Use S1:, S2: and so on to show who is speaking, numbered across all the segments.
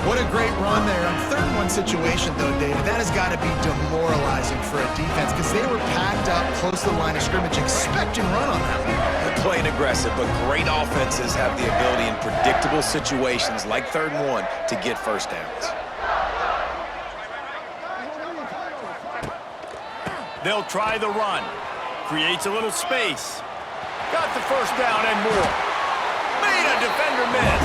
S1: What a great run there. On 3rd-and-1 situation, though, David, that has got to be demoralizing for a defense because they were packed up close to the line of scrimmage, expecting run on that one.
S2: They're playing aggressive, but great offenses have the ability in predictable situations like 3rd-and-1 to get first downs.
S3: They'll try the run. Creates a little space. Got the first down and more. Made a defender miss.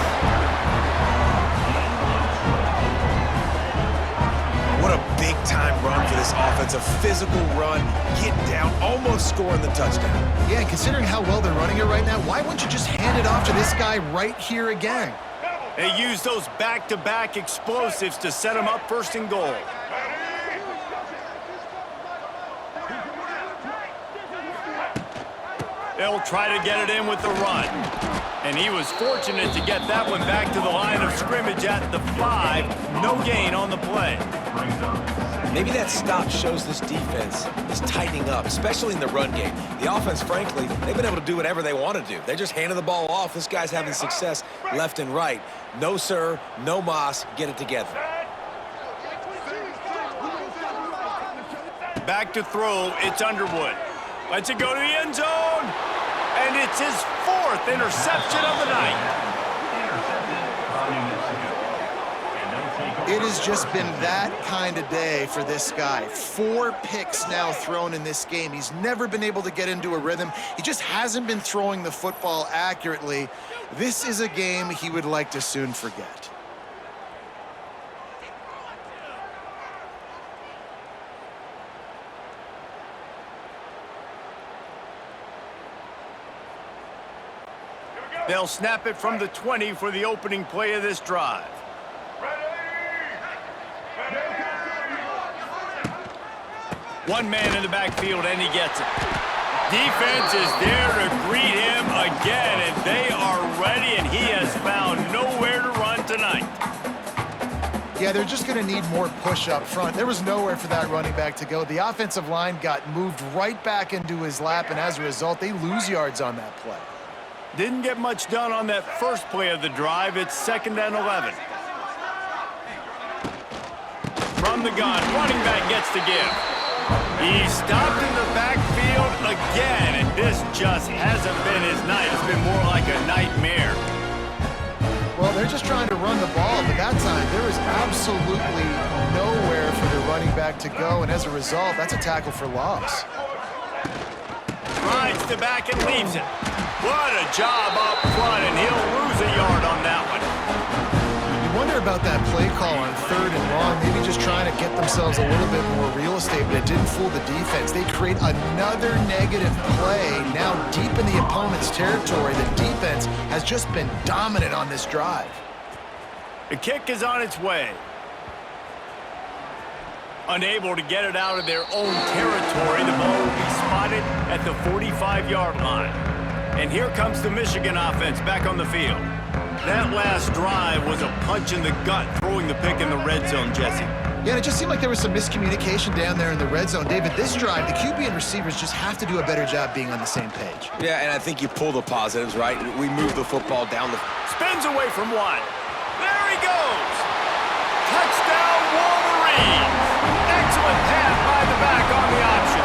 S2: What a big-time run for this offense. A physical run, getting down, almost scoring the touchdown.
S1: Yeah, and considering how well they're running it right now, why wouldn't you just hand it off to this guy right here again?
S3: They use those back-to-back explosives to set them up 1st and goal. They'll try to get it in with the run. And he was fortunate to get that one back to the line of scrimmage at the 5. No gain on the play.
S2: Maybe that stop shows this defense is tightening up, especially in the run game. The offense, frankly, they've been able to do whatever they want to do. They're just handing the ball off. This guy's having success left and right. No, sir, no mas, get it together.
S3: Back to throw, it's Underwood. Lets it go to the end zone. And it's his 4th interception of the night.
S1: It has just been that kind of day for this guy. 4 picks now thrown in this game. He's never been able to get into a rhythm. He just hasn't been throwing the football accurately. This is a game he would like to soon forget.
S3: They'll snap it from the 20 for the opening play of this drive. One man in the backfield, and he gets it. Defense is there to greet him again, and they are ready, and he has found nowhere to run tonight.
S1: Yeah, they're just going to need more push up front. There was nowhere for that running back to go. The offensive line got moved right back into his lap, and as a result, they lose yards on that play.
S3: Didn't get much done on that first play of the drive. It's 2nd and 11. From the gun, running back gets the give. He stopped in the backfield again, and this just hasn't been his night. It's been more like a nightmare.
S1: Well, they're just trying to run the ball, but that time there was absolutely nowhere for the running back to go, and as a result, that's a tackle for loss.
S3: Rides the back and leaves it. What a job up front, and he'll lose a yard on that one.
S1: You wonder about that play call on 3rd and long, maybe just trying to get themselves a little bit more real estate, but it didn't fool the defense. They create another negative play now deep in the opponent's territory. The defense has just been dominant on this drive.
S3: The kick is on its way. Unable to get it out of their own territory, the ball will be spotted at the 45-yard line. And here comes the Michigan offense back on the field. That last drive was a punch in the gut, throwing the pick in the red zone, Jesse.
S1: Yeah, and it just seemed like there was some miscommunication down there in the red zone. David, this drive, the QB and receivers just have to do a better job being on the same page.
S2: Yeah, and I think you pull the positives, right? We move the football down the...
S3: Spins away from one. There he goes. Touchdown, Wolverines. Excellent pass by the back on the option.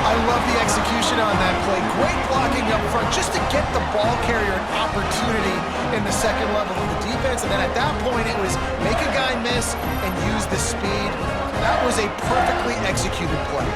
S1: I love the execution on that play. Great blocking up front just to get the ball carrier an opportunity in the second level of the defense. And then at that point, it was make a guy miss and use the speed. That was a perfectly executed play.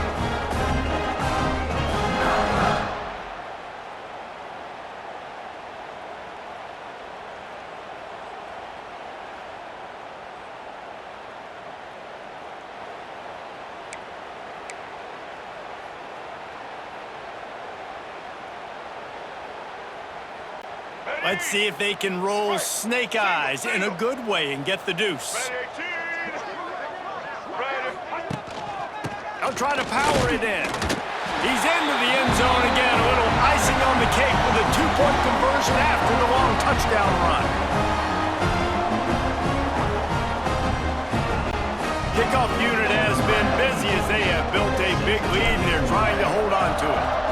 S3: Let's see if they can roll snake eyes in a good way and get the deuce. They'll try to power it in. He's into the end zone again. A little icing on the cake with a two-point conversion after the long touchdown run. Kickoff unit has been busy as they have built a big lead and they're trying to hold on to it.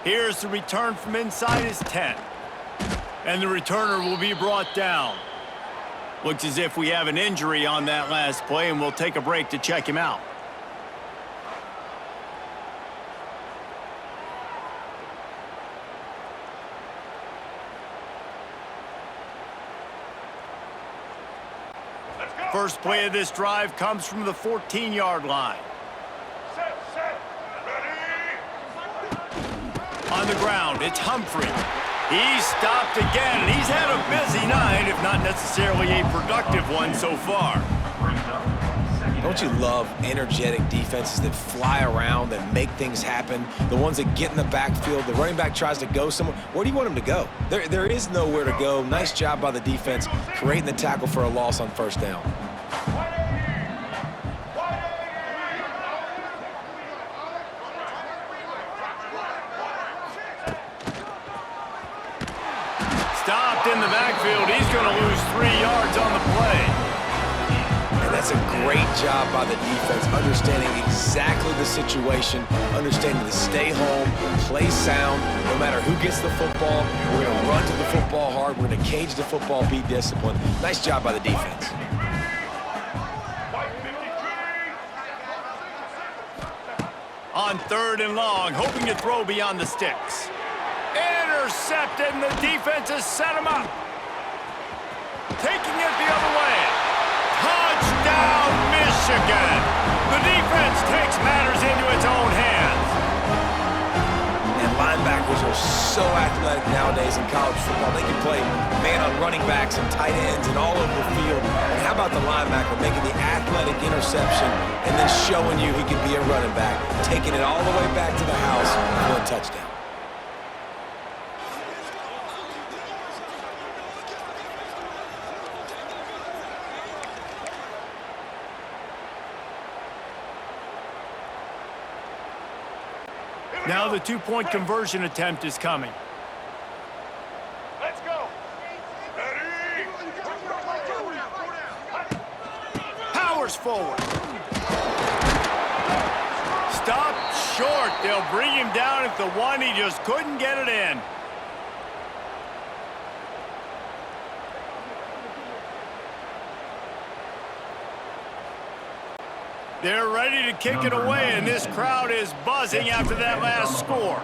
S3: Here's the return from inside his 10. And the returner will be brought down. Looks as if we have an injury on that last play, and we'll take a break to check him out. First play of this drive comes from the 14-yard line. On the ground, it's Humphrey. He's stopped again, and he's had a busy night, if not necessarily a productive one so far.
S2: Don't you love energetic defenses that fly around, that make things happen? The ones that get in the backfield, the running back tries to go somewhere. Where do you want him to go? There is nowhere to go. Nice job by the defense, creating the tackle for a loss on first down.
S3: Stopped in the backfield. He's going to lose 3 yards on the play.
S2: And that's a great job by the defense, understanding exactly the situation, understanding to stay home, play sound, no matter who gets the football. We're going to run to the football hard. We're going to cage the football, be disciplined. Nice job by the defense.
S3: On 3rd and long, hoping to throw beyond the sticks. Intercepted, and the defense has set him up. Taking it the other way. Touchdown, Michigan! The defense takes matters into its own hands.
S2: And linebackers are so athletic nowadays in college football. They can play man on running backs and tight ends and all over the field. And how about the linebacker making the athletic interception and then showing you he can be a running back, taking it all the way back to the house for a touchdown.
S3: Now the two-point conversion attempt is coming.
S4: Let's go. Ready?
S3: Powers forward. Stopped short. They'll bring him down at the 1. He just couldn't get it in. They're ready to kick it away, and this crowd is buzzing after that last score.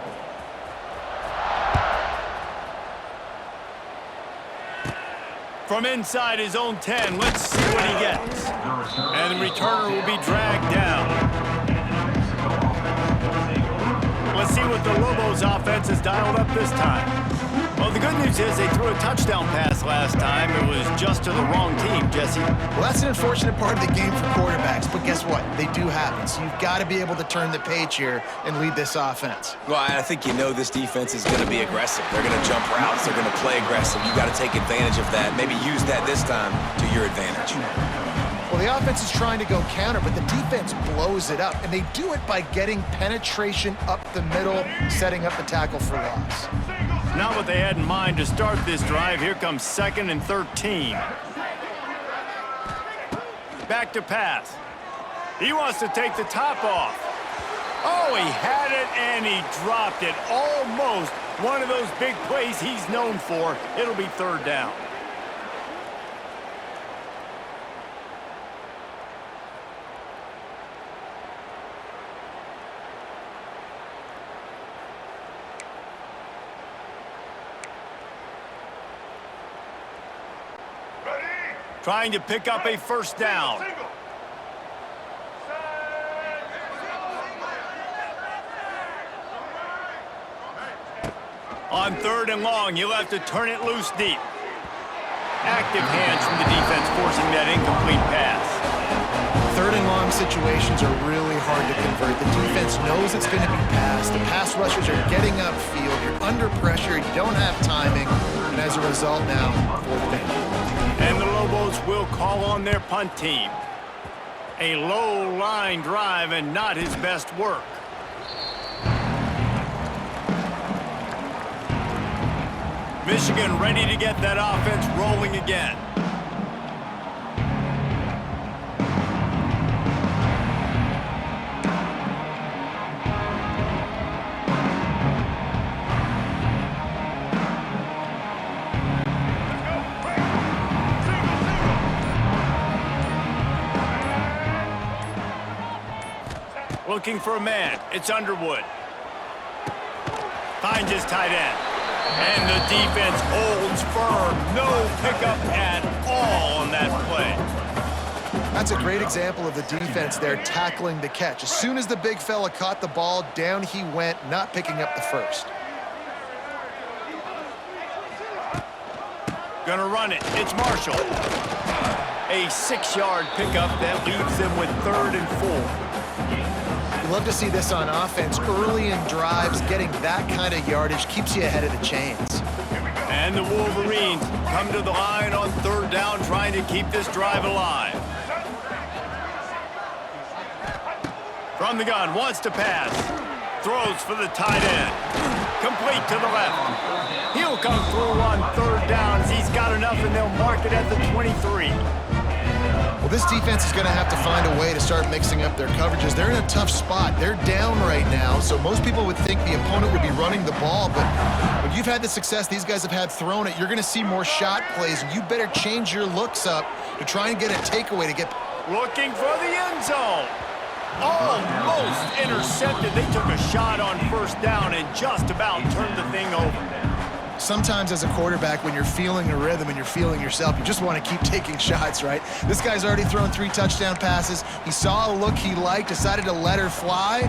S3: From inside his own 10, let's see what he gets. And the returner will be dragged down. Let's see what the Lobos offense has dialed up this time. Well, the good news is they threw a touchdown pass last time. It was just to the wrong team, Jesse.
S1: Well, that's an unfortunate part of the game for quarterbacks, but guess what? They do happen. So you've got to be able to turn the page here and lead this offense.
S2: Well, I think you know this defense is going to be aggressive. They're going to jump routes. They're going to play aggressive. You got to take advantage of that. Maybe use that this time to your advantage.
S1: Well, the offense is trying to go counter, but the defense blows it up, and they do it by getting penetration up the middle, setting up the tackle for loss.
S3: Not what they had in mind to start this drive. Here comes 2nd and 13. Back to pass. He wants to take the top off. Oh, he had it and he dropped it. Almost one of those big plays he's known for. It'll be 3rd down. Trying to pick up a 1st down. On 3rd and long, he'll have to turn it loose deep. Active hands from the defense forcing that incomplete pass.
S1: 3rd and long situations are really hard to convert. The defense knows it's going to be passed. The pass rushers are getting upfield. You're under pressure. You don't have timing. And as a result now, 4th down.
S3: And the Lobos will call on their punt team. A low line drive and not his best work. Michigan ready to get that offense rolling again. Looking for a man. It's Underwood. Finds his tight end. And the defense holds firm. No pickup at all on that play.
S1: That's a great example of the defense there tackling the catch. As soon as the big fella caught the ball, down he went, not picking up the first.
S3: Gonna run it. It's Marshall. A 6-yard pickup that leaves them with 3rd and 4.
S1: You love to see this on offense. Early in drives, getting that kind of yardage keeps you ahead of the chains.
S3: And the Wolverines come to the line on 3rd down, trying to keep this drive alive. From the gun, wants to pass. Throws for the tight end. Complete to the left. He'll come through on 3rd down as he's got enough, and they'll mark it at the 23.
S1: Well, this defense is going to have to find a way to start mixing up their coverages. They're in a tough spot. They're down right now, so most people would think the opponent would be running the ball, but when you've had the success these guys have had throwing it, you're going to see more shot plays, and you better change your looks up to try and get a takeaway to get...
S3: Looking for the end zone. Almost intercepted. They took a shot on 1st down and just about turned the thing over.
S1: Sometimes as a quarterback, when you're feeling a rhythm and you're feeling yourself, you just want to keep taking shots, right? This guy's already thrown 3 touchdown passes. He saw a look he liked, decided to let her fly.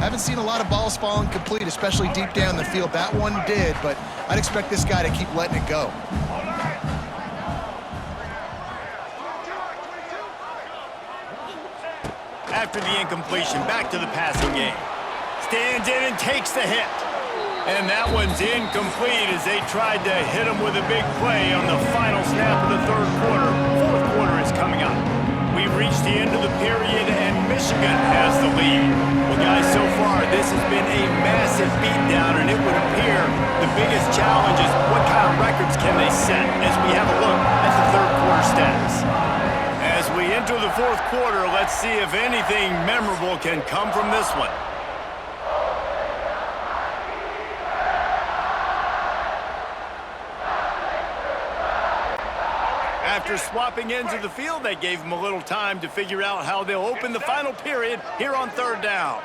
S1: Haven't seen a lot of balls falling complete, especially deep down the field. That one did, but I'd expect this guy to keep letting it go.
S3: After the incompletion, back to the passing game. Stands in and takes the hit. And that one's incomplete as they tried to hit him with a big play on the final snap of the 3rd quarter. 4th quarter is coming up. We've reached the end of the period, and Michigan has the lead. Well, guys, so far, this has been a massive beatdown, and it would appear the biggest challenge is what kind of records can they set as we have a look at the 3rd quarter stats. As we enter the 4th quarter, let's see if anything memorable can come from this one. After swapping ends of the field, they gave them a little time to figure out how they'll open the final period here on 3rd down.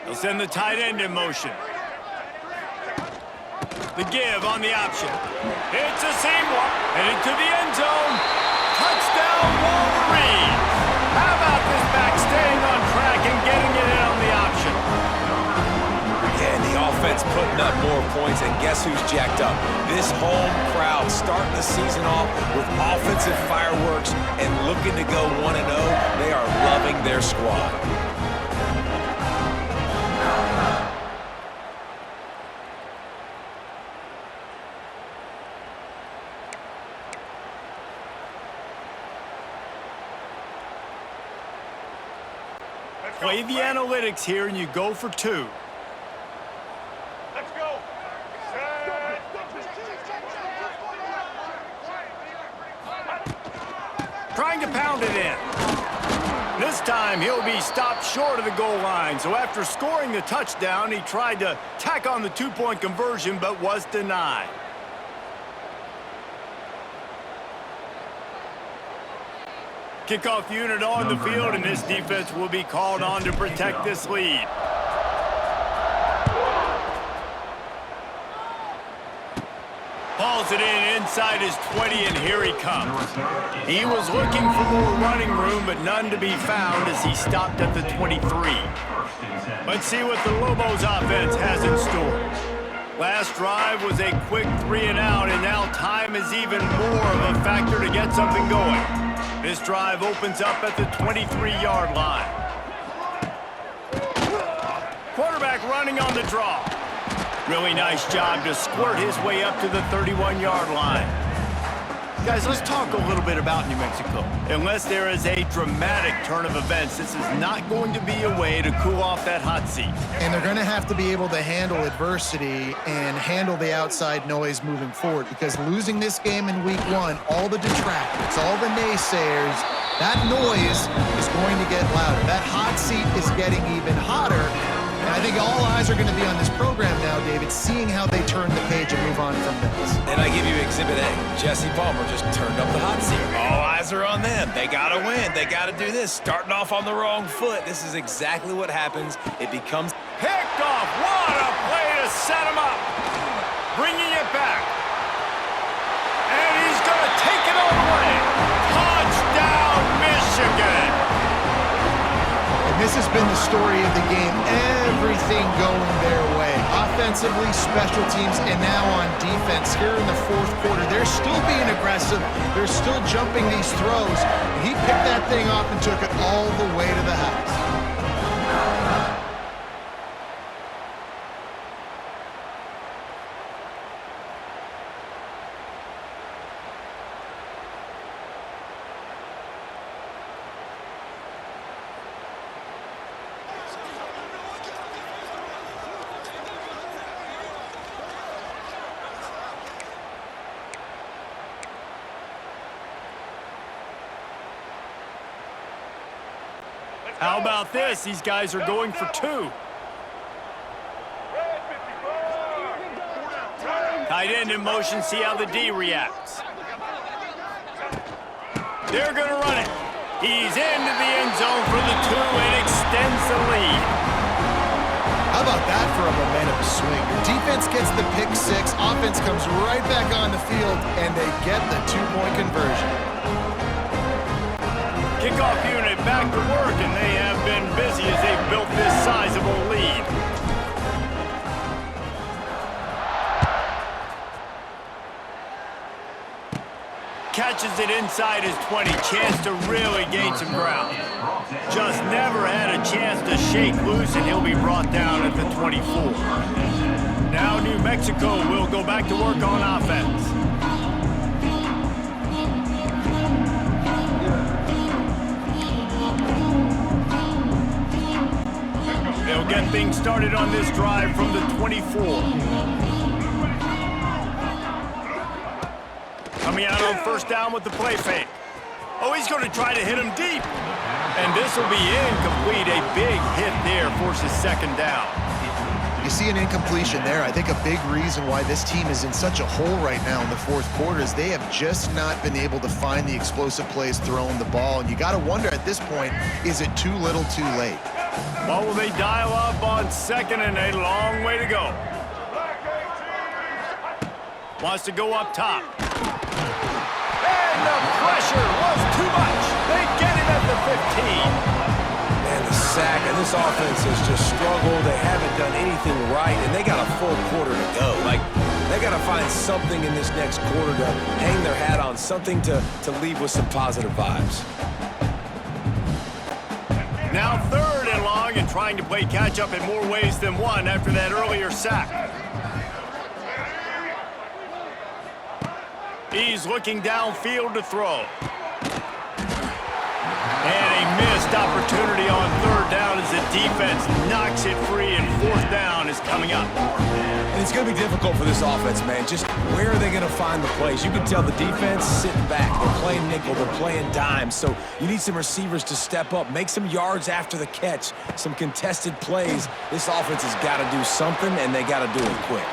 S3: They'll send the tight end in motion. The give on the option. It's a seam one. Headed to the end zone. Touchdown, Wolverines. How about this back staying on track and getting it in on the option?
S2: Yeah, and the offense putting up more points, and guess who's jacked up? This home crowd starting the season off with offensive fireworks and looking to go 1-0. They are loving their squad.
S3: Play the analytics here, and you go for 2.
S4: Let's go.
S3: Trying to pound it in. This time, he'll be stopped short of the goal line. So after scoring the touchdown, he tried to tack on the 2-point conversion, but was denied. Kickoff unit on the field, and this defense will be called on to protect this lead. Hauls it in inside his 20, and here he comes. He was looking for more running room, but none to be found as he stopped at the 23. Let's see what the Lobos offense has in store. Last drive was a quick 3-and-out, and now time is even more of a factor to get something going. This drive opens up at the 23-yard line. Quarterback running on the draw. Really nice job to squirt his way up to the 31-yard line. Guys, let's talk a little bit about New Mexico. Unless there is a dramatic turn of events, this is not going to be a way to cool off that hot seat.
S1: And they're going to have to be able to handle adversity and handle the outside noise moving forward, because losing this game in week 1, all the detractors, all the naysayers, that noise is going to get louder. That hot seat is getting even hotter. And I think all eyes are going to be on this program now, David, seeing how they turn the page and move on from this.
S2: And I give you Exhibit A. Jesse Palmer just turned up the hot seat. All eyes are on them. They got to win. They got to do this. Starting off on the wrong foot. This is exactly what happens. It becomes...
S3: Picked off. What a play to set him up. Bringing it back. And he's going to take it all the way. Touchdown, Michigan.
S1: And this has been the story of the game. Everything going their way. Offensively, special teams, and now on defense. Here in the fourth quarter, they're still being aggressive. They're still jumping these throws. And he picked that thing off and took it all the way to the house.
S3: How about this? These guys are going for two. Tight end in motion, see how the D reacts. They're going to run it. He's into the end zone for the two and extends the lead.
S1: How about that for a momentum swing? Your defense gets the pick six, offense comes right back on the field, and they get the two-point conversion.
S3: Kickoff unit back to work, and they have been busy as they've built this sizable lead. Catches it inside his 20, chance to really gain some ground. Just never had a chance to shake loose, and he'll be brought down at the 24. Now New Mexico will go back to work on offense. They'll get things started on this drive from the 24. Coming out on first down with the play fake. Oh, he's going to try to hit him deep. And this will be incomplete. A big hit there forces second down.
S1: You see an incompletion there. I think a big reason why this team is in such a hole right now in the fourth quarter is they have just not been able to find the explosive plays throwing the ball. And you got to wonder at this point, is it too little too late?
S3: Well, will they dial up on second and a long way to go? Wants to go up top. And the pressure was too much. They get him at the 15.
S2: Man, the sack, and this offense has just struggled. They haven't done anything right, and they got a full quarter to go. Like, they got to find something in this next quarter to hang their hat on, something to leave with some positive vibes.
S3: Now third and long and trying to play catch-up in more ways than one after that earlier sack. He's looking downfield to throw. And a missed opportunity on third down as the defense knocks it free, and fourth down is coming up.
S2: And it's going to be difficult for this offense, man. Just where are they going to find the plays? You can tell the defense sitting back. They're playing nickel. They're playing dime. So you need some receivers to step up, make some yards after the catch, some contested plays. This offense has got to do something, and they got to do it quick.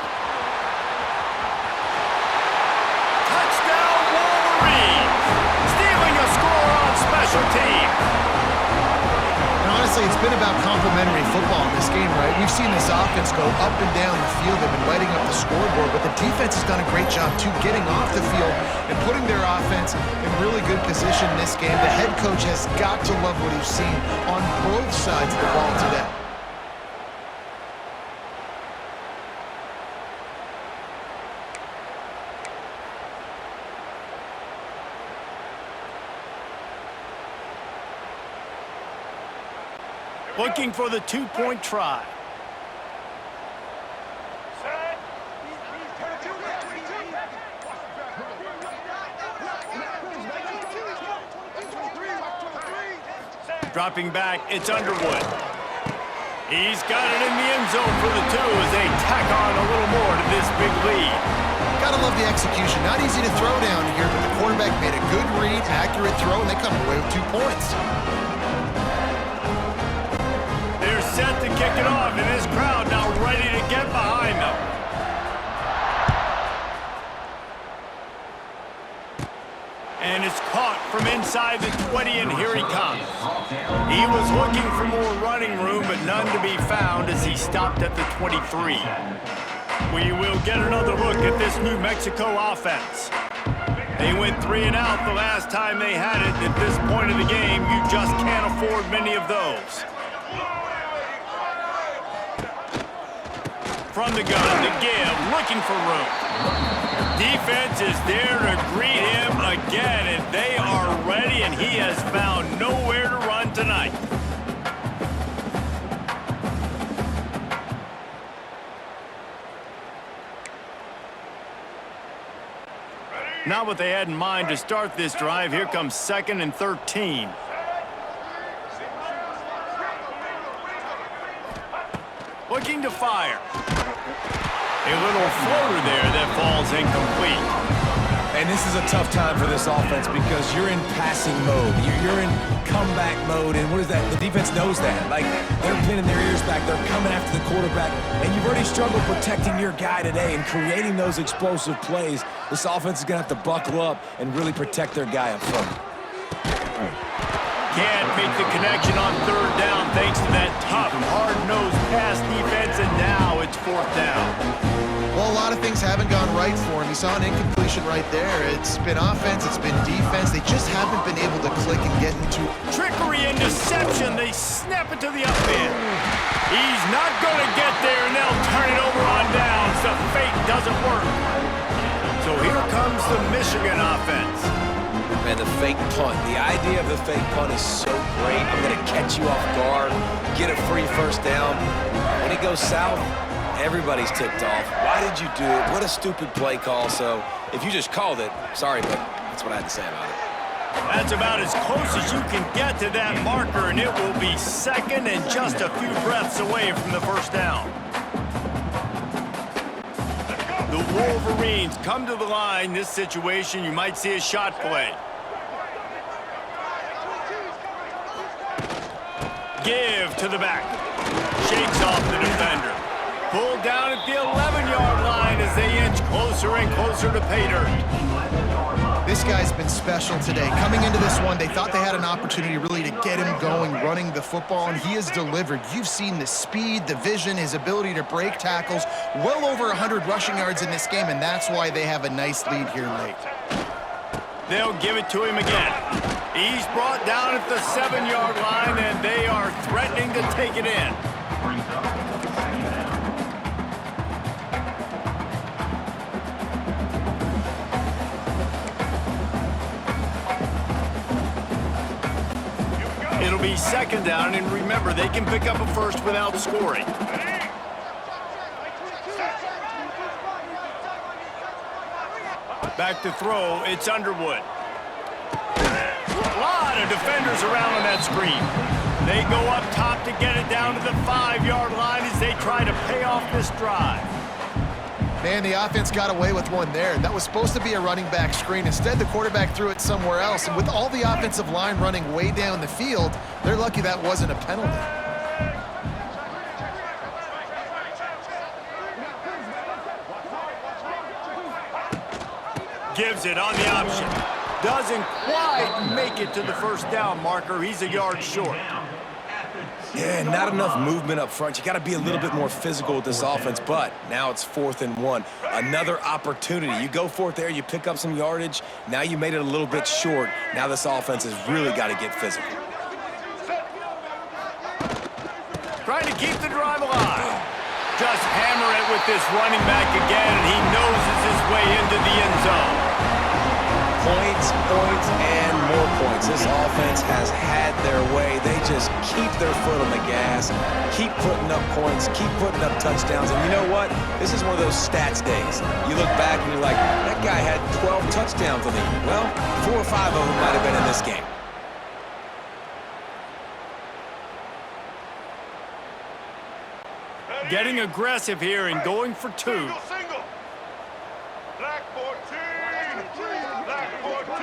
S3: Touchdown, Wolverines! Stealing a score on special teams.
S1: And honestly, it's been about complementary football in this game, right? We've seen this offense go up and down the field. They've been lighting up the scoreboard, but the defense has done a great job, too, getting off the field and putting their offense in really good position in this game. The head coach has got to love what he's seen on both sides of the ball today.
S3: Looking for the two-point try. Dropping back, it's Underwood. He's got it in the end zone for the two as they tack on a little more to this big lead.
S1: Gotta love the execution. Not easy to throw down here, but the quarterback made a good read, accurate throw, and they come away with 2 points.
S3: set to kick it off, and this crowd now ready to get behind them. And it's caught from inside the 20, and here he comes. He was looking for more running room, but none to be found as he stopped at the 23. We will get another look at this New Mexico offense. They went 3 and out the last time they had it. At this point of the game, you just can't afford many of those. From the gun, to give, looking for room. Defense is there to greet him again, and they are ready, and he has found nowhere to run tonight. Not what they had in mind to start this drive. Here comes 2nd and 13. Looking to fire. A little floater there that falls incomplete.
S2: And this is a tough time for this offense because you're in passing mode. You're in comeback mode, and what is that? The defense knows that. Like, they're pinning their ears back. They're coming after the quarterback, and you've already struggled protecting your guy today and creating those explosive plays. This offense is going to have to buckle up and really protect their guy up front.
S3: Can't make the connection on 3rd down thanks to that tough, hard-nosed pass defense, and now it's 4th down.
S1: Well, a lot of things haven't gone right for him. You saw an incompletion right there. It's been offense, it's been defense. They just haven't been able to click and get into
S3: Trickery and deception. They snap it to the upend. He's not going to get there, and they'll turn it over on downs. The fake doesn't work. So here comes the Michigan offense.
S2: Man, the fake punt. The idea of the fake punt is so great. I'm going to catch you off guard, get a free 1st down. When it goes south, everybody's ticked off. Why did you do it? What a stupid play call. So if you just called it, sorry, but that's what I had to say about it.
S3: That's about as close as you can get to that marker, and it will be 2nd and just a few breaths away from the 1st down. The Wolverines come to the line. This situation, you might see a shot play. Give to the back. Shakes off the defender. Pulled down at the 11-yard line as they inch closer and closer to pay dirt.
S1: This guy's been special today. Coming into this one, they thought they had an opportunity really to get him going, running the football, and he has delivered. You've seen the speed, the vision, his ability to break tackles. Well over 100 rushing yards in this game, and that's why they have a nice lead here late.
S3: They'll give it to him again. He's brought down at the 7-yard line, and they are threatening to take it in. It'll be 2nd down, and remember, they can pick up a 1st without scoring. Back to throw, it's Underwood. A lot of defenders around on that screen. They go up top to get it down to the 5-yard line as they try to pay off this drive.
S1: Man, the offense got away with one there. That was supposed to be a running back screen. Instead, the quarterback threw it somewhere else. And with all the offensive line running way down the field, they're lucky that wasn't a penalty.
S3: Gives it on the option. Doesn't quite make it to the 1st down marker. He's a yard short.
S2: Yeah, not enough movement up front. You got to be a little bit more physical with this offense, but now it's 4th and 1. Another opportunity. You go for it there, you pick up some yardage. Now you made it a little bit short. Now this offense has really got to get physical.
S3: Trying to keep the drive alive. Just hammer it with this running back again, and he noses his way into the end zone.
S2: Points, points, and more points. This offense has had their way. They just keep their foot on the gas, keep putting up points, keep putting up touchdowns. And you know what? This is one of those stats days. You look back and you're like, that guy had 12 touchdowns on the year. Well, 4 or 5 of them might have been in this game.
S3: Getting aggressive here and going for 2.
S4: Single. Black 14. Black 14.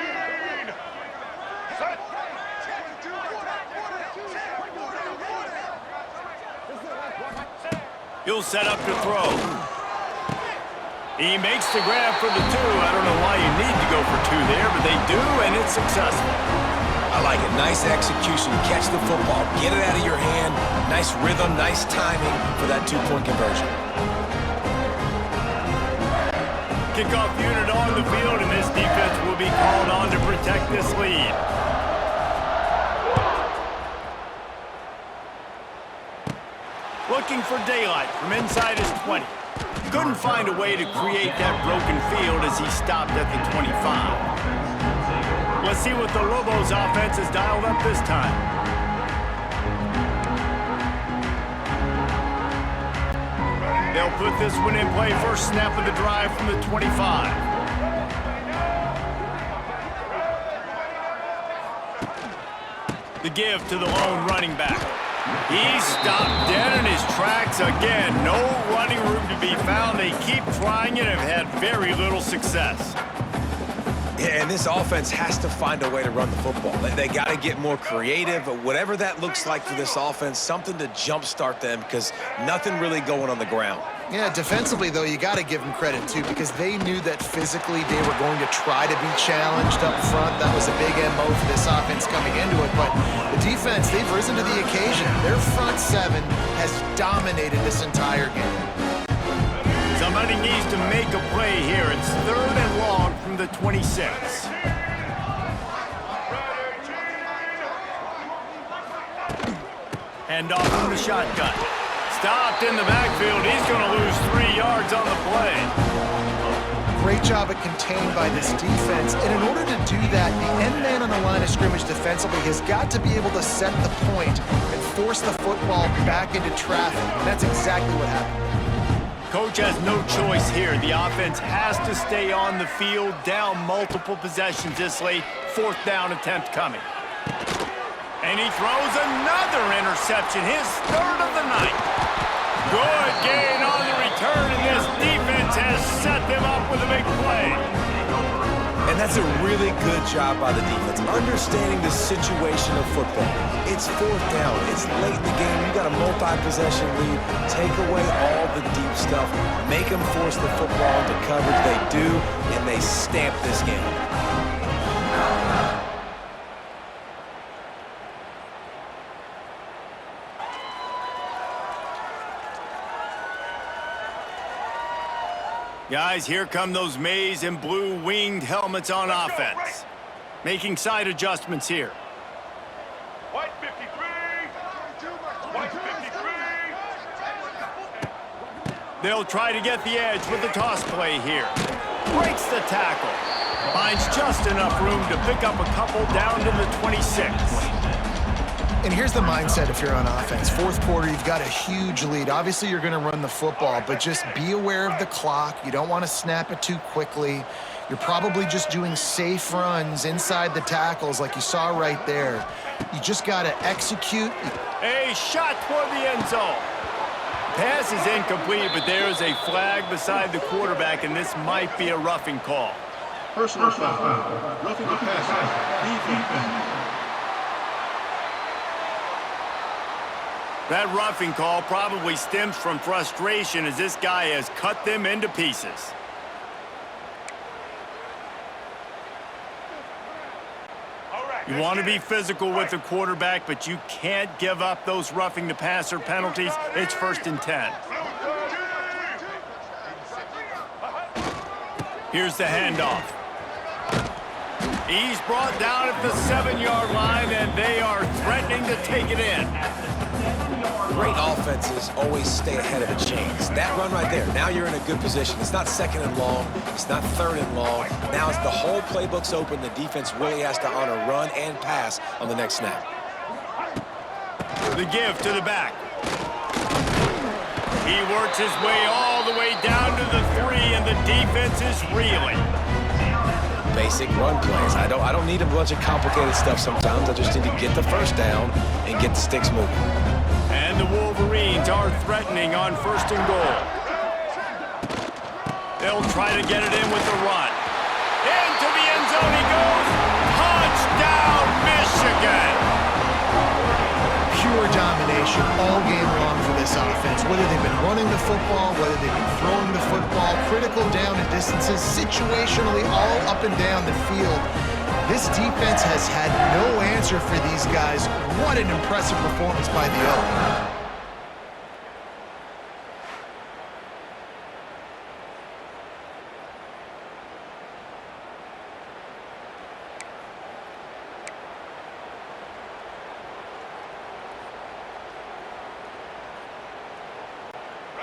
S4: Set.
S3: He'll set up to throw. He makes the grab for the 2. I don't know why you need to go for 2 there, but they do, and it's successful.
S2: I like it. Nice execution. Catch the football. Get it out of your hand. Nice rhythm, nice timing for that 2-point conversion.
S3: Kickoff unit on the field, and this defense will be called on to protect this lead. Looking for daylight from inside his 20. Couldn't find a way to create that broken field as he stopped at the 25. Let's see what the Lobos offense has dialed up this time. They'll put this one in play. First snap of the drive from the 25. The give to the lone running back. He stopped dead in his tracks again. No running room to be found. They keep trying it and have had very little success.
S2: Yeah, and this offense has to find a way to run the football. They got to get more creative, but whatever that looks like for this offense, something to jumpstart them because nothing really going on the ground.
S1: Yeah, defensively, though, you got to give them credit, too, because they knew that physically they were going to try to be challenged up front. That was a big MO for this offense coming into it. But the defense, they've risen to the occasion. Their front 7 has dominated this entire game.
S3: Somebody needs to make a play here. It's 3rd and long from the 26. Hand off from the shotgun. Stopped in the backfield. He's going to lose 3 yards on the play.
S1: Great job at contained by this defense. And in order to do that, the end man on the line of scrimmage defensively has got to be able to set the point and force the football back into traffic. And that's exactly what happened.
S3: Coach has no choice here. The offense has to stay on the field, down multiple possessions this late. 4th down attempt coming. And he throws another interception, his 3rd of the night. Good gain on the return, and this defense has set them up with a big play.
S2: And that's a really good job by the defense, understanding the situation of football. It's 4th down. It's late in the game. You got a multi-possession lead. Take away all the deep stuff. Make them force the football into coverage. They do, and they stamp this game.
S3: Guys, here come those maize and blue winged helmets on offense. Making side adjustments here.
S4: White 53. White 53.
S3: They'll try to get the edge with the toss play here. Breaks the tackle. Finds just enough room to pick up a couple down to the 26.
S1: And here's the mindset if you're on offense. 4th quarter, you've got a huge lead. Obviously, you're going to run the football, but just be aware of the clock. You don't want to snap it too quickly. You're probably just doing safe runs inside the tackles like you saw right there. You just got to execute.
S3: A shot toward the end zone. Pass is incomplete, but there is a flag beside the quarterback, and this might be a roughing call.
S5: Personal foul. Roughing the passer. Defense.
S3: That roughing call probably stems from frustration as this guy has cut them into pieces. You want to be physical with the quarterback, but you can't give up those roughing the passer penalties. It's 1st and 10. Here's the handoff. He's brought down at the 7-yard line, and they are threatening to take it in.
S2: Great offenses always stay ahead of the chains. That run right there, now you're in a good position. It's not 2nd and long. It's not 3rd and long. Now it's the whole playbook's open. The defense really has to honor run and pass on the next snap.
S3: The give to the back. He works his way all the way down to the 3, and the defense is reeling.
S2: Basic run plays. I don't need a bunch of complicated stuff sometimes. I just need to get the 1st down and get the sticks moving.
S3: And the Wolverines are threatening on 1st and goal. They'll try to get it in with the run. Into the end zone he goes. Touchdown, Michigan!
S1: Pure domination. situation all game long for this offense. Whether they've been running the football, whether they've been throwing the football, critical down and distances, situationally all up and down the field. This defense has had no answer for these guys. What an impressive performance by the O.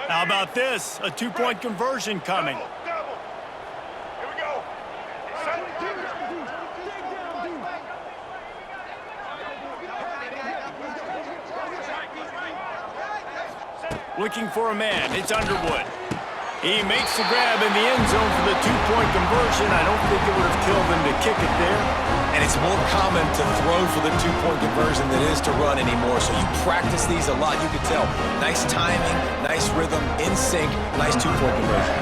S3: How about this? A two-point conversion coming.
S4: Double. Here we go. Set.
S3: Looking for a man. It's Underwood. He makes the grab in the end zone for the two-point conversion. I don't think it would have killed him to kick it there.
S2: And it's more common to throw for the two-point conversion than it is to run anymore. So you practice these a lot. You can tell. Nice timing, nice rhythm, in sync, nice two-point conversion.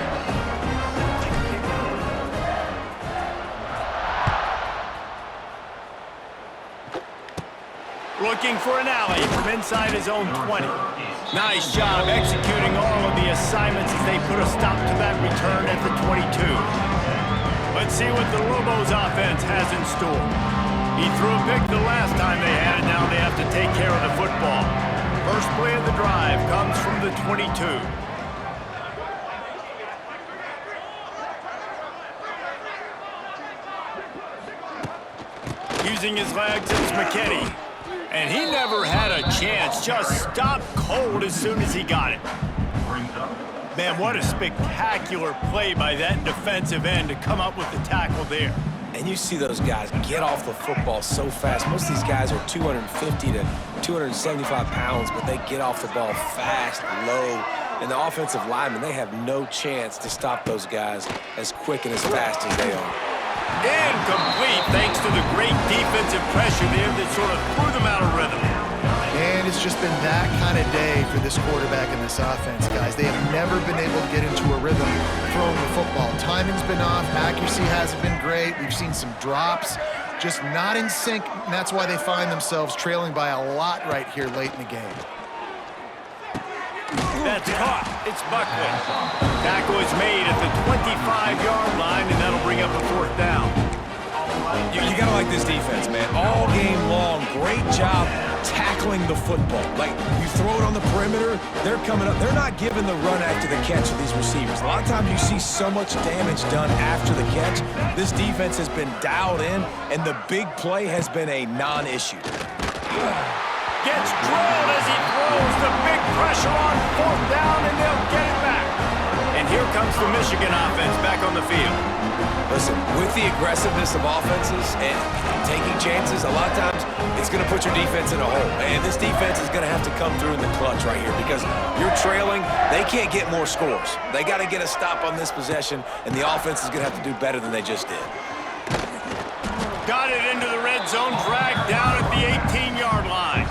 S3: Looking for an alley from inside his own 20. Nice job executing all of the assignments as they put a stop to that return at the 22. Let's see what the Lobos offense has in store. He threw a pick the last time they had it. Now they have to take care of the football. First play of the drive comes from the 22. Using his legs, it's McKinney. And he never had a chance. Just stopped cold as soon as he got it. Man, what a spectacular play by that defensive end to come up with the tackle there.
S2: And you see those guys get off the football so fast. Most of these guys are 250 to 275 pounds, but they get off the ball fast, low. And the offensive linemen, they have no chance to stop those guys as quick and as fast as they are.
S3: Incomplete, thanks to the great defensive pressure there that sort of threw them out of rhythm.
S1: And it's just been that kind of day for this quarterback and this offense, guys. They have never been able to get into a rhythm throwing the football. Timing's been off. Accuracy hasn't been great. We've seen some drops, just not in sync, and that's why they find themselves trailing by a lot right here late in the game.
S3: That's caught. It's Buckley. Tackle is made at the 25-yard line, and that'll bring up a fourth down.
S2: You gotta like this defense, man. All game long, great job tackling the football. Like, you throw it on the perimeter, they're coming up. They're not giving the run after the catch to these receivers. A lot of times you see so much damage done after the catch. This defense has been dialed in, and the big play has been a non-issue.
S3: Gets drilled as he throws the big pressure on fourth down, and they'll get it back. And here comes the Michigan offense back on the field.
S2: Listen, with the aggressiveness of offenses and taking chances, a lot of times it's going to put your defense in a hole. And this defense is going to have to come through in the clutch right here because you're trailing. They can't get more scores. They got to get a stop on this possession, and the offense is going to have to do better than they just did.
S3: Got it into the red zone, dragged down at the 18-yard line.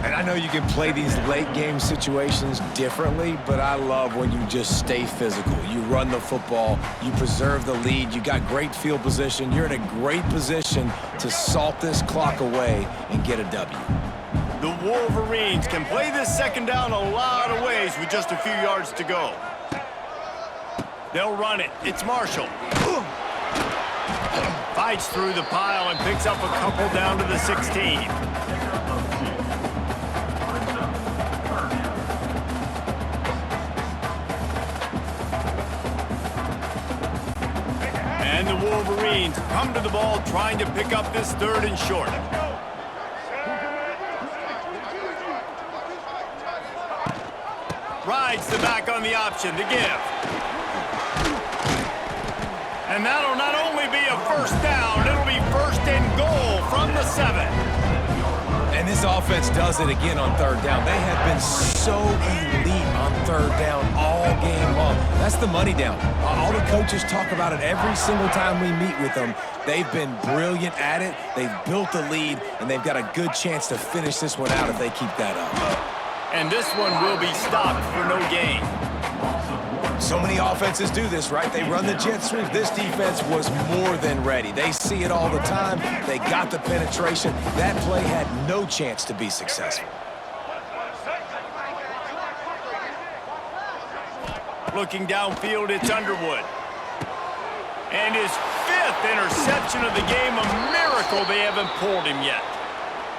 S2: And I know you can play these late game situations differently, but I love when you just stay physical. You run the football, you preserve the lead, you got great field position. You're in a great position to salt this clock away and get a W.
S3: The Wolverines can play this second down a lot of ways with just a few yards to go. They'll run it. It's Marshall. Fights through the pile and picks up a couple down to the 16. And the Wolverines come to the ball trying to pick up this third and short. Rides the back on the option to give. And that'll not only be a first down, it'll be first and goal from the 7.
S2: And this offense does it again on third down. They have been so elite on third down all game long. That's the money down. All the coaches talk about it every single time we meet with them. They've been brilliant at it. They've built the lead, and they've got a good chance to finish this one out if they keep that up.
S3: And this one will be stopped for no gain.
S2: So many offenses do this, right? They run the jet sweep. This defense was more than ready. They see it all the time. They got the penetration. That play had no chance to be successful.
S3: Looking downfield, it's Underwood. And his 5th interception of the game, a miracle they haven't pulled him yet.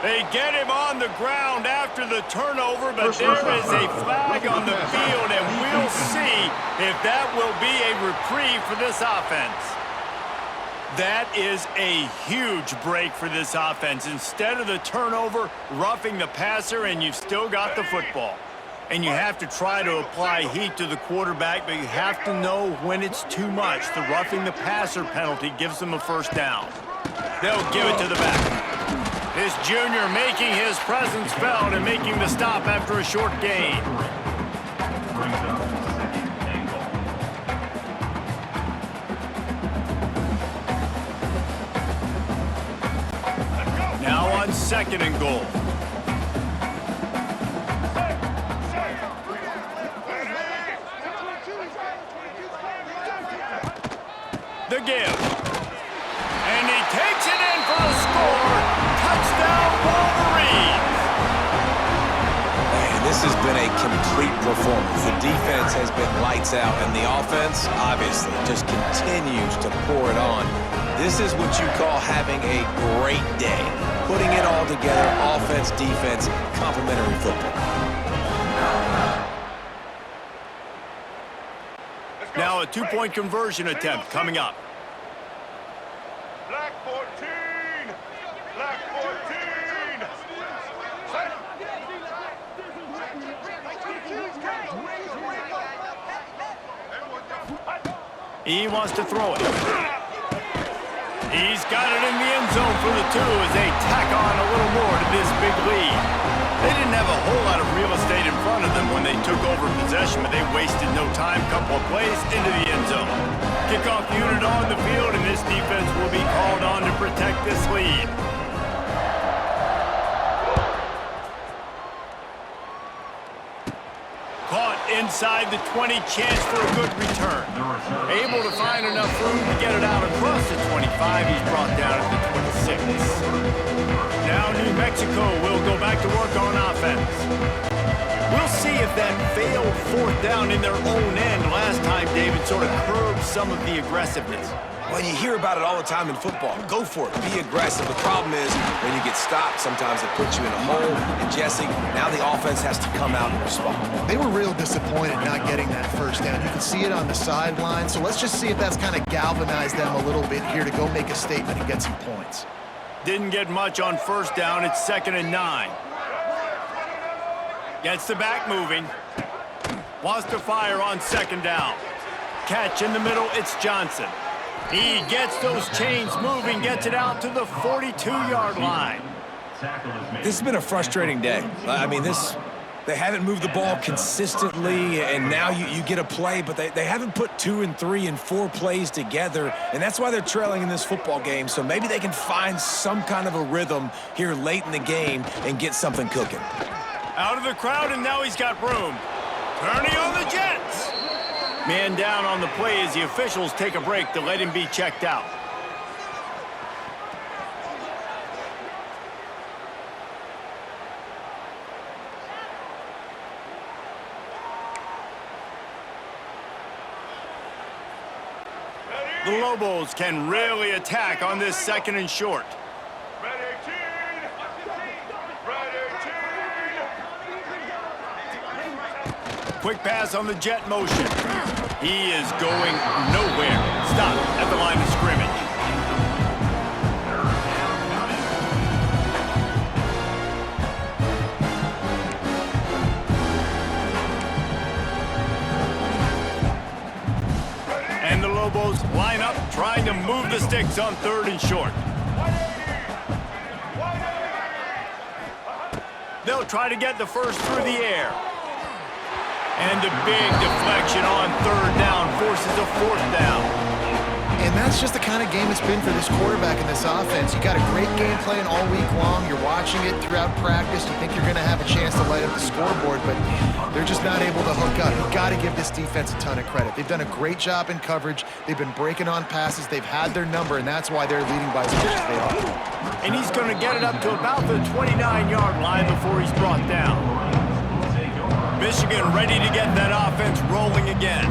S3: They get him on the ground after the turnover, but there is a flag on the field, and we'll see if that will be a reprieve for this offense. That is a huge break for this offense. Instead of the turnover, roughing the passer, and you've still got the football. And you have to try to apply heat to the quarterback, but you have to know when it's too much. The roughing the passer penalty gives them a first down. They'll give it to the back. This junior making his presence felt and making the stop after a short gain. Now on 2nd and goal. The give. And he takes it in for a score. Touchdown, Wolverines.
S2: Man, this has been a complete performance. The defense has been lights out, and the offense, obviously, just continues to pour it on. This is what you call having a great day. Putting it all together, offense, defense, complementary football.
S3: Now a 2-point conversion attempt coming up.
S4: Black 14. Black 14. Set.
S3: He wants to throw it. He's got it in the end zone for the 2 as they tack on a little more to this big lead. They didn't have a whole lot of real estate in front of them when they took over possession, but they wasted no time. Couple of plays into the end zone. Kickoff unit on the field, and this defense will be called on to protect this lead. Caught inside the 20, chance for a good return. Able to find enough room to get it out across the 25. He's brought down at the 26. Now New Mexico will go back to work on offense. We'll see if that failed 4th down in their own end last time, David, sort of curbed some of the aggressiveness.
S2: Well, you hear about it all the time in football. Go for it. Be aggressive. The problem is when you get stopped, sometimes it puts you in a hole. And Jesse, now the offense has to come out and respond.
S1: They were real disappointed not getting that first down. You can see it on the sideline. So let's just see if that's kind of galvanized them a little bit here to go make a statement and get some points.
S3: Didn't get much on 1st down. It's 2nd and 9. Gets the back moving. Wants to fire on 2nd down. Catch in the middle. It's Johnson. He gets those chains moving, gets it out to the 42-yard line.
S2: This has been a frustrating day. I mean, they haven't moved the ball consistently, and now you get a play, but they haven't put 2 and 3 and 4 plays together, and that's why they're trailing in this football game. So maybe they can find some kind of a rhythm here late in the game and get something cooking.
S3: Out of the crowd, and now he's got room. Turning on the Jets. Man down on the play as the officials take a break to let him be checked out. The Lobos can really attack on this 2nd and short.
S4: Red 18. Red 18.
S3: Quick pass on the jet motion. He is going nowhere. Stop at the line of scrimmage. And the Lobos line up, trying to move the sticks on 3rd and short. They'll try to get the first through the air. And the big deflection on 3rd down forces a 4th down.
S1: And that's just the kind of game it's been for this quarterback and this offense. You got a great game plan all week long. You're watching it throughout practice. You think you're going to have a chance to light up the scoreboard, but they're just not able to hook up. You've got to give this defense a ton of credit. They've done a great job in coverage. They've been breaking on passes. They've had their number, and that's why they're leading by as much as they are.
S3: And he's going to get it up to about the 29-yard line before he's brought down. Michigan ready to get that offense rolling again.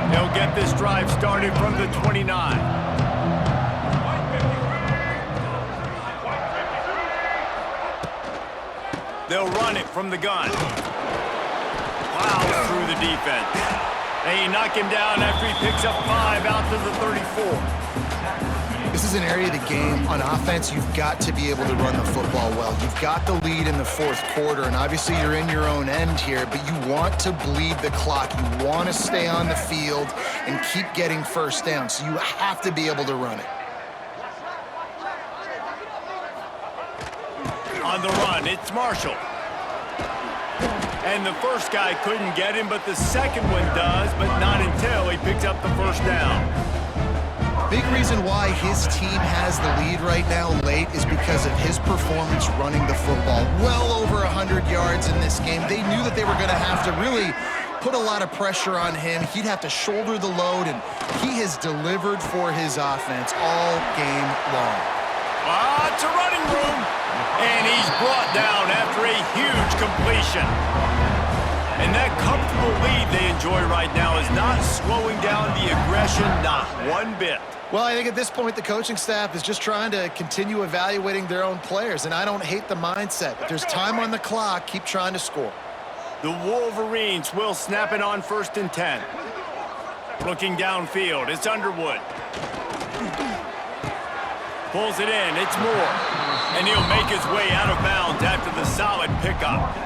S3: They'll get this drive started from the 29. They'll run it from the gun. Plows through the defense. They knock him down after he picks up 5 out to the 34.
S1: This is an area of the game on offense you've got to be able to run the football well. You've got the lead in the fourth quarter, and obviously you're in your own end here, but you want to bleed the clock. You want to stay on the field and keep getting first down, so you have to be able to run it.
S3: On the run, it's Marshall. And the first guy couldn't get him, but the second one does, but not until he picks up the first down.
S1: Big reason why his team has the lead right now late is because of his performance running the football. Well over 100 yards in this game. They knew that they were going to have to really put a lot of pressure on him. He'd have to shoulder the load, and he has delivered for his offense all game long.
S3: Lots of running room. And he's brought down after a huge completion. And that comfortable lead they enjoy right now is not slowing down the aggression, not one bit.
S1: Well, I think at this point the coaching staff is just trying to continue evaluating their own players, and I don't hate the mindset. If there's time on the clock, keep trying to score.
S3: The Wolverines will snap it on 1st and 10. Looking downfield, it's Underwood. Pulls it in, it's Moore. And he'll make his way out of bounds after the solid pickup.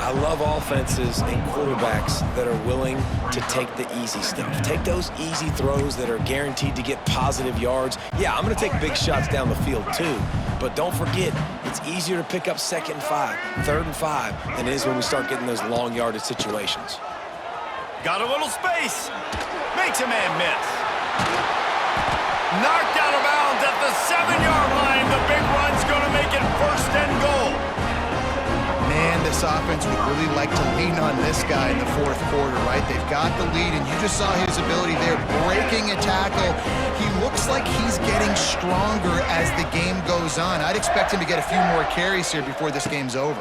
S2: I love offenses and quarterbacks that are willing to take the easy stuff. Take those easy throws that are guaranteed to get positive yards. Yeah, I'm going to take big shots down the field too. But don't forget, it's easier to pick up 2nd and 5, 3rd and 5 than it is when we start getting those long yardage situations.
S3: Got a little space. Makes a man miss. Knocked out of bounds at the 7-yard line. The big run's going to make it 1st and goal.
S1: Man, this offense would really like to lean on this guy in the fourth quarter, right? They've got the lead, and you just saw his ability there, breaking a tackle. He looks like he's getting stronger as the game goes on. I'd expect him to get a few more carries here before this game's over.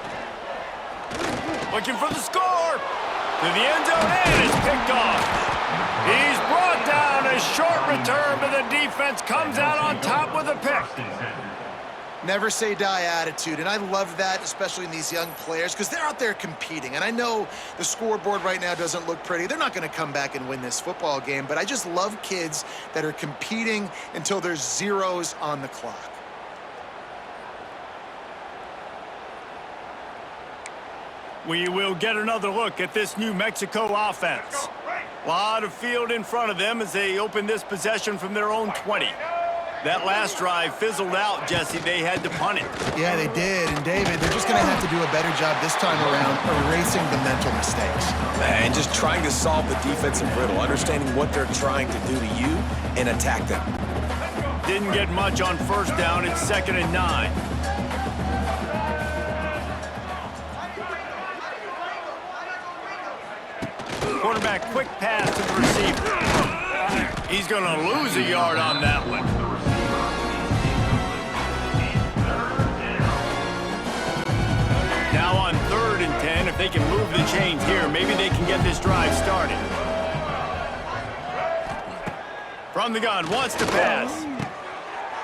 S3: Looking for the score. To the end zone, and it's picked off. He's brought down. A short return, but the defense comes out on top with a pick.
S1: Never say die attitude, and I love that, especially in these young players, because they're out there competing. And I know the scoreboard right now doesn't look pretty. They're not going to come back and win this football game, but I just love kids that are competing until there's zeros on the clock.
S3: We will get another look at this New Mexico offense. A lot of field in front of them as they open this possession from their own 20. That last drive fizzled out, Jesse. They had to punt it.
S1: Yeah, they did. And, David, they're just going to have to do a better job this time around erasing the mental mistakes.
S2: And just trying to solve the defensive riddle, understanding what they're trying to do to you and attack them.
S3: Didn't get much on 1st down. It's 2nd and 9. Quarterback, quick pass to the receiver. He's going to lose a yard on that one. Now on 3rd and 10, if they can move the chains here, maybe they can get this drive started. From the gun, wants to pass.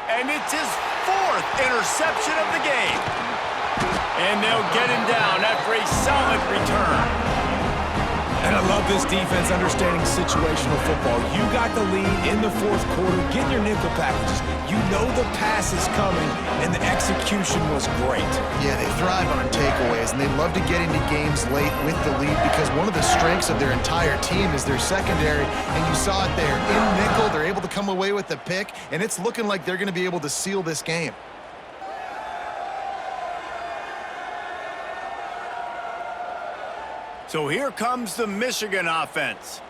S3: And it's his 4th interception of the game. And they'll get him down after a solid return.
S2: And I love this defense understanding situational football. You got the lead in the fourth quarter. Get your nickel packages. You know the pass is coming, and the execution was great.
S1: Yeah, they thrive on takeaways, and they love to get into games late with the lead because one of the strengths of their entire team is their secondary, and you saw it there. In nickel, they're able to come away with the pick, and it's looking like they're going to be able to seal this game.
S3: So here comes the Michigan offense.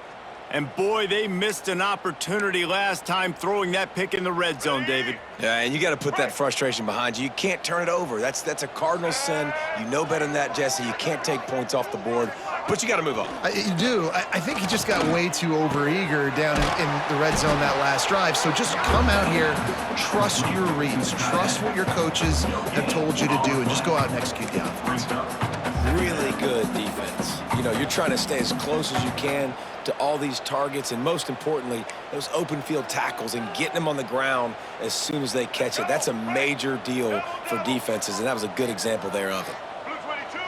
S3: And boy, they missed an opportunity last time throwing that pick in the red zone, David.
S2: Yeah, and you got to put that frustration behind you. You can't turn it over. That's a cardinal sin. You know better than that, Jesse. You can't take points off the board but you got to move on.
S1: You do. I think he just got way too overeager down in the red zone that last drive. So just come out here, trust your reads, trust what your coaches have told you to do, and just go out and execute the offense.
S2: Really good defense. You know, you're trying to stay as close as you can to all these targets, and most importantly, those open field tackles and getting them on the ground as soon as they catch it. That's a major deal for defenses, and that was a good example there of it.
S4: Blue 22!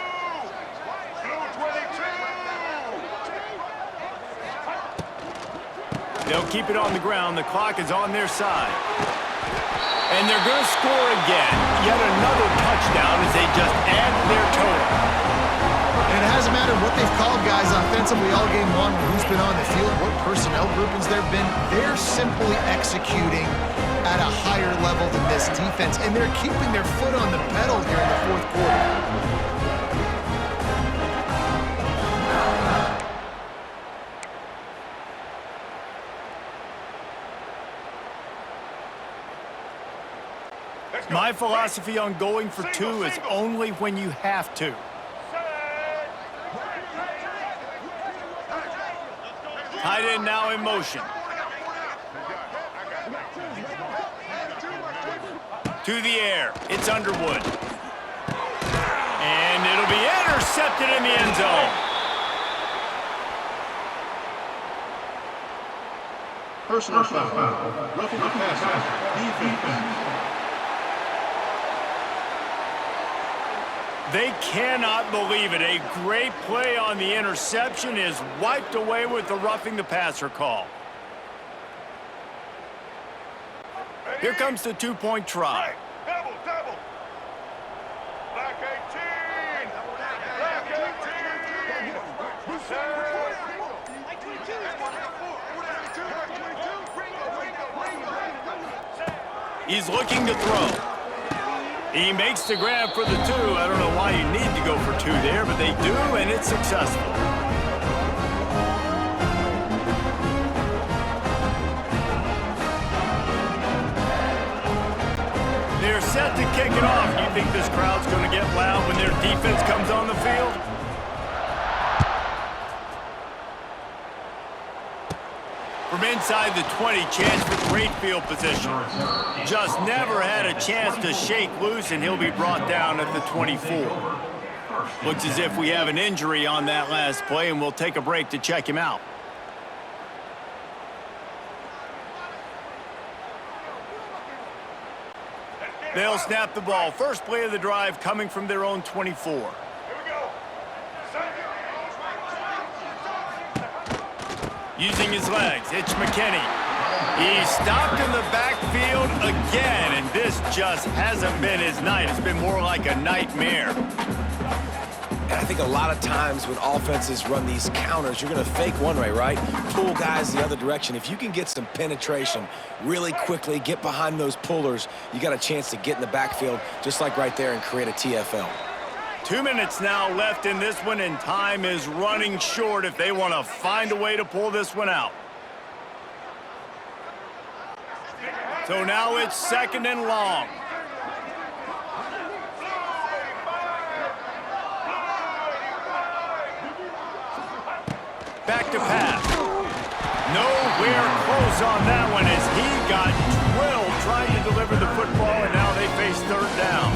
S4: Blue 22!
S3: They'll keep it on the ground. The clock is on their side. And they're going to score again. Yet another touchdown as they just add to their total.
S1: And it hasn't mattered what they've called guys offensively all game long, who's been on the field, what personnel groupings there have been. They're simply executing at a higher level than this defense, and they're keeping their foot on the pedal here in the fourth quarter.
S3: My philosophy on going for two is only when you have to. Tight end now in motion. To the air. It's Underwood. And it'll be intercepted in the end zone.
S5: Personal foul. Roughing the passer. Defense.
S3: They cannot believe it. A great play on the interception is wiped away with the roughing the passer call. Here comes the two-point try.
S4: Double, double. Black 18. Black 18.
S3: He's looking to throw. He makes the grab for the two. I don't know why you need to go for two there, but they do, and it's successful. They're set to kick it off. You think this crowd's going to get loud when their defense comes on the field? From inside the 20, chance for great field position. Just never had a chance to shake loose, and he'll be brought down at the 24. Looks as if we have an injury on that last play, and we'll take a break to check him out. They'll snap the ball. First play of the drive coming from their own 24.
S4: Here we go.
S3: Using his legs, it's McKinney. He's stopped in the backfield again, and this just hasn't been his night. It's been more like a nightmare.
S2: And I think a lot of times when offenses run these counters, you're going to fake one way, right? Pull guys the other direction. If you can get some penetration really quickly, get behind those pullers, you got a chance to get in the backfield, just like right there, and create a TFL.
S3: 2 minutes now left in this one, and time is running short if they want to find a way to pull this one out. So now it's second and long. Back to pass. Nowhere close on that one as he got drilled trying to deliver the football, and now they face third down.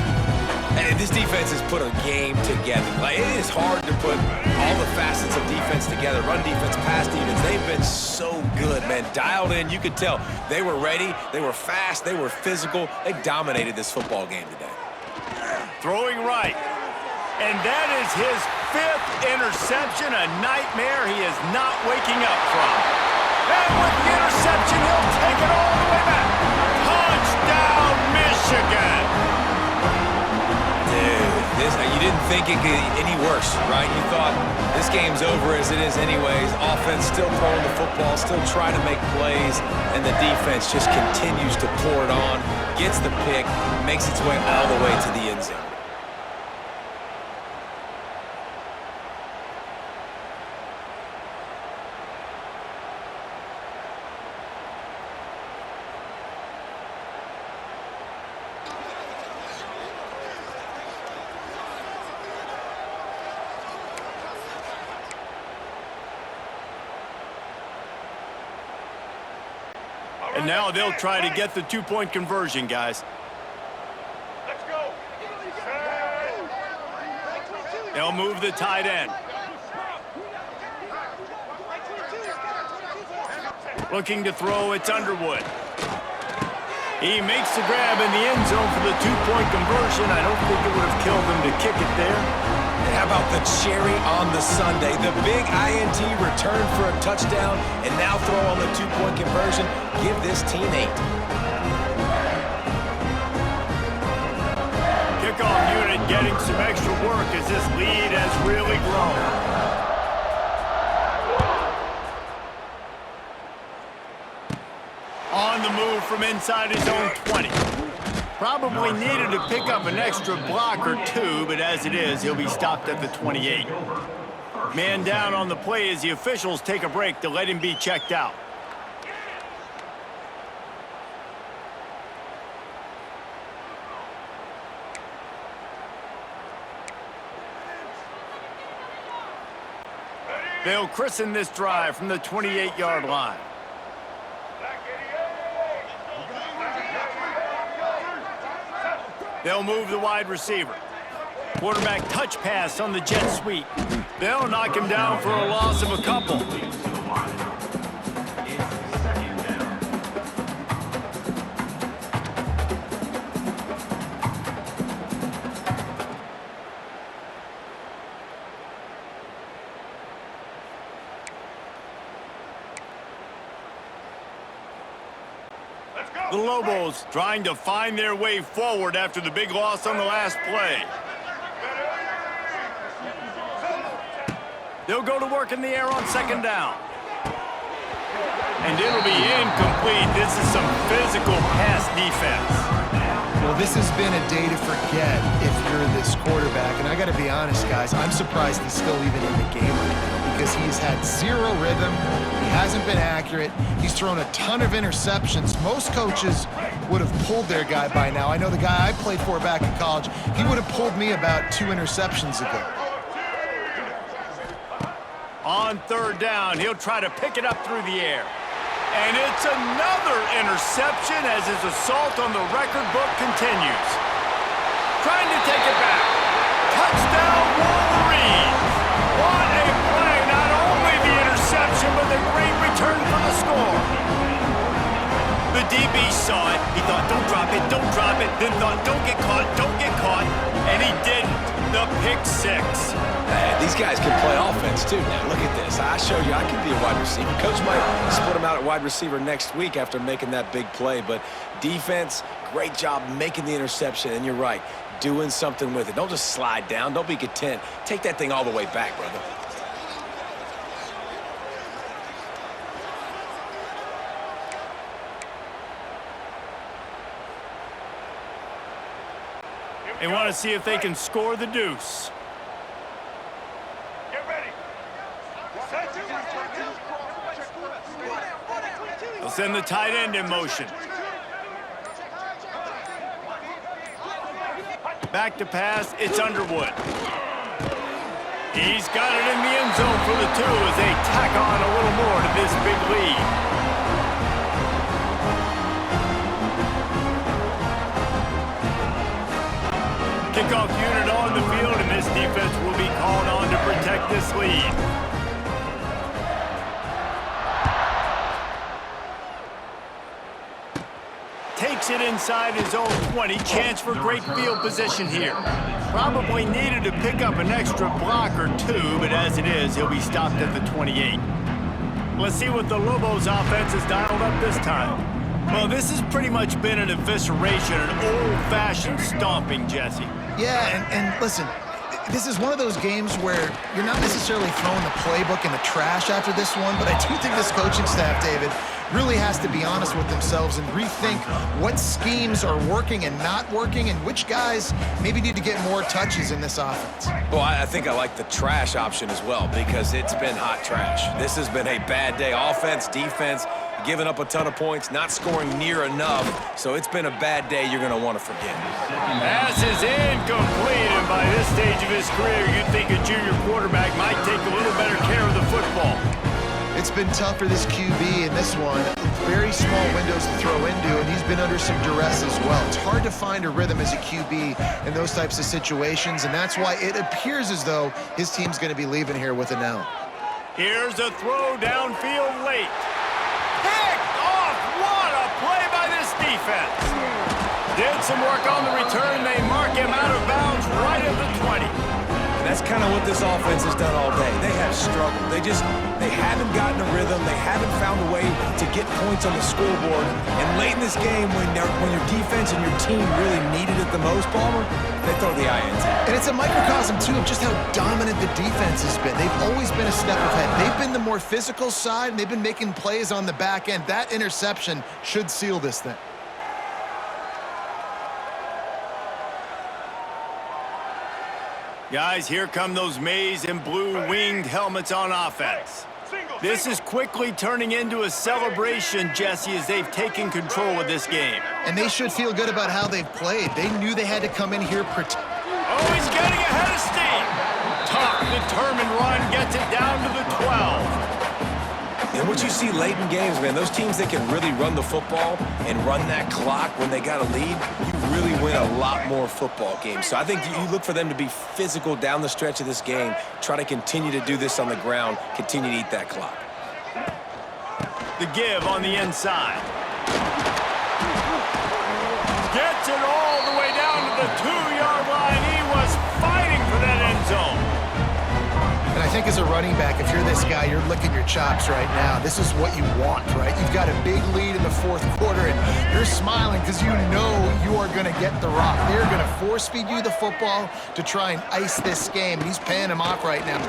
S2: And this defense has put a game together. Like, it is hard to put all the facets of defense together. Run defense, pass defense. They've been so good, man. Dialed in. You could tell they were ready. They were fast. They were physical. They dominated this football game today.
S3: Throwing right. And that is his fifth interception, a nightmare he is not waking up from. And with the interception, he'll take it all the way back. Touchdown, Michigan!
S2: You didn't think it could get any worse, right? You thought this game's over as it is anyways. Offense still throwing the football, still trying to make plays, and the defense just continues to pour it on, gets the pick, makes its way all the way to the end zone.
S3: And now they'll try to get the two-point conversion, guys.
S4: Let's go.
S3: They'll move the tight end. Looking to throw, it's Underwood. He makes the grab in the end zone for the two-point conversion. I don't think it would have killed him to kick it there.
S2: And how about the cherry on the sundae? The big INT return for a touchdown, and now throw on the two-point conversion. Give this team 8.
S3: Kickoff unit getting some extra work as this lead has really grown. On the move from inside his own 20. Probably needed to pick up an extra block or two, but as it is, he'll be stopped at the 28. Man down on the play as the officials take a break to let him be checked out. They'll christen this drive from the 28-yard line. They'll move the wide receiver. Quarterback touch pass on the jet sweep. They'll knock him down for a loss of a couple. The Lobos trying to find their way forward after the big loss on the last play. They'll go to work in the air on second down. And it'll be incomplete. This is some physical pass defense.
S1: Well, this has been a day to forget if you're this quarterback. And I got to be honest, guys, I'm surprised he's still even in the game right now because he's had zero rhythm. He hasn't been accurate. He's thrown a ton of interceptions. Most coaches would have pulled their guy by now. I know the guy I played for back in college, he would have pulled me about 2 interceptions ago.
S3: On third down, he'll try to pick it up through the air. And it's another interception as his assault on the record book continues. Trying to take it back. Touchdown, Wolverines! What a play! Not only the interception, but the great return for the score. The DB saw it. He thought, don't drop it, don't drop it. Then thought, don't get caught, don't get caught. And he didn't. The pick six.
S2: Man, these guys can play offense too now. Look at this. I showed you I can be a wide receiver. Coach might split him out at wide receiver next week after making that big play. But defense, great job making the interception. And you're right, doing something with it. Don't just slide down. Don't be content. Take that thing all the way back, brother.
S3: They want to see if they can score the deuce.
S4: Get ready.
S3: They'll send the tight end in motion. Back to pass, it's Underwood. He's got it in the end zone for the 2 as they tack on a little more to this big lead. Kickoff unit on the field, and this defense will be called on to protect this lead. Takes it inside his own 20. Chance for great field position here. Probably needed to pick up an extra block or 2, but as it is, he'll be stopped at the 28. Let's see what the Lobos offense has dialed up this time. Well, this has pretty much been an evisceration, an old-fashioned stomping, Jesse.
S1: Yeah, and listen, this is one of those games where you're not necessarily throwing the playbook in the trash after this one, but I do think this coaching staff, David, really has to be honest with themselves and rethink what schemes are working and not working and which guys maybe need to get more touches in this offense.
S2: Well, I think I like the trash option as well because it's been hot trash. This has been a bad day. Offense, defense, giving up a ton of points, not scoring near enough. So it's been a bad day you're going to want to forget.
S3: Pass is incomplete, and by this stage of his career, you'd think a junior quarterback might take a little better care of the football.
S1: It's been tough for this QB in this one. very small windows to throw into, and he's been under some duress as well. It's hard to find a rhythm as a QB in those types of situations, and that's why it appears as though his team's going to be leaving here with an L.
S3: Here's a throw downfield late. Picked off! What a play by this defense! Did some work on the return. They mark him out of bounds right at the 20.
S2: And that's kind of what this offense has done all day. They have struggled. They haven't gotten a rhythm. They haven't found a way to get points on the scoreboard. And late in this game, when your defense and your team really needed it the most, Palmer, they throw the INT.
S1: And it's a microcosm, too, of just how dominant the defense has been. They've always been a step ahead. They've been the more physical side, and they've been making plays on the back end. That interception should seal this thing.
S3: Guys, here come those maize and blue winged helmets on offense. This is quickly turning into a celebration, Jesse, as they've taken control of this game.
S1: And they should feel good about how they've played. They knew they had to come in here
S3: Oh, he's getting ahead of steam. Tough, determined run gets it down to the 12.
S2: And what you see late in games, man, those teams that can really run the football and run that clock when they got a lead, you really win a lot more football games. So I think you look for them to be physical down the stretch of this game, try to continue to do this on the ground, continue to eat that clock.
S3: The give on the inside. Gets it all the way down to the 2-yard line. He was fighting for that end zone.
S1: And I think as a running back, if you're this guy, you're licking your chops right now. This is what you want, right? You've got a big lead in the fourth quarter, and you're smiling because you know you are going to get the rock. They're going to force-feed you the football to try and ice this game, and he's paying him off right now.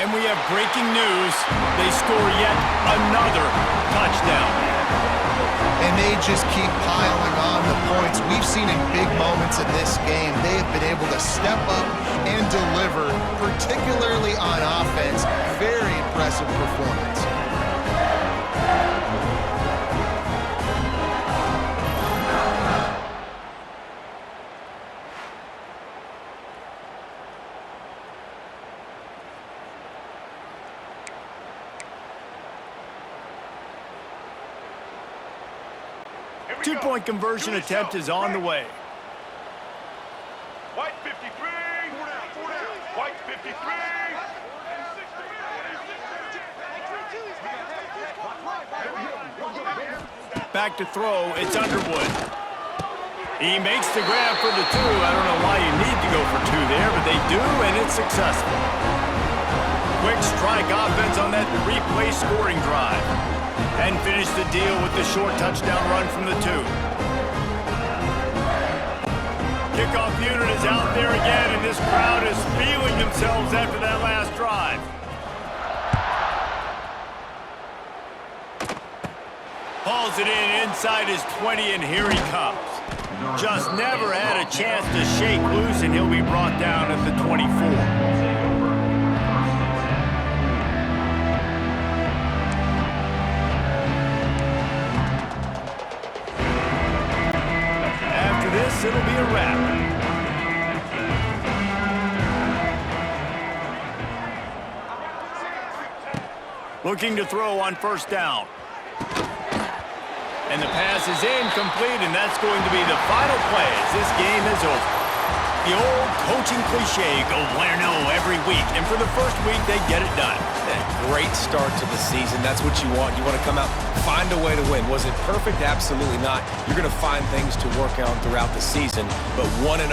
S3: And we have breaking news. They score yet another touchdown.
S1: And they just keep piling on the points. We've seen in big moments in this game, they have been able to step up and deliver, particularly on offense. Very impressive performance.
S3: Two-point conversion attempt is on the way.
S4: White 53. White 53.
S3: Back to throw, it's Underwood. He makes the grab for the 2. I don't know why you need to go for 2 there, but they do, and it's successful. Quick strike offense on that 3-play scoring drive. And finish the deal with the short touchdown run from the 2. Kickoff unit is out there again, and this crowd is feeling themselves after that last drive. Hauls it in inside his 20, and here he comes. Just never had a chance to shake loose, and he'll be brought down at the 24. It'll be a wrap. Looking to throw on first down. And the pass is incomplete, and that's going to be the final play as this game is over. The old coaching cliche, go win or no every week, and for the first week, they get it done.
S2: A great start to the season. That's what you want. You want to come out, find a way to win. Was it perfect? Absolutely not. You're going to find things to work on throughout the season, but 1-0,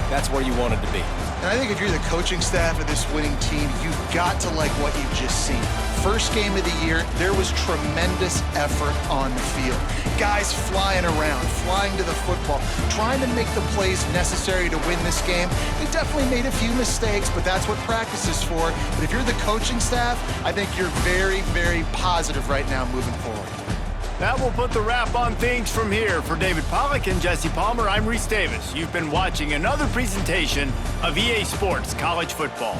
S2: that's where you wanted to be.
S1: And I think if you're the coaching staff of this winning team, you've got to like what you've just seen. First game of the year, there was tremendous effort on the field. Guys flying around, flying to the football, trying to make the plays necessary to win this game. They definitely made a few mistakes, but that's what practice is for. But if you're the coaching staff, I think you're very, very positive right now moving forward.
S3: That will put the wrap on things from here. For David Pollack and Jesse Palmer, I'm Reese Davis. You've been watching another presentation of EA Sports College Football.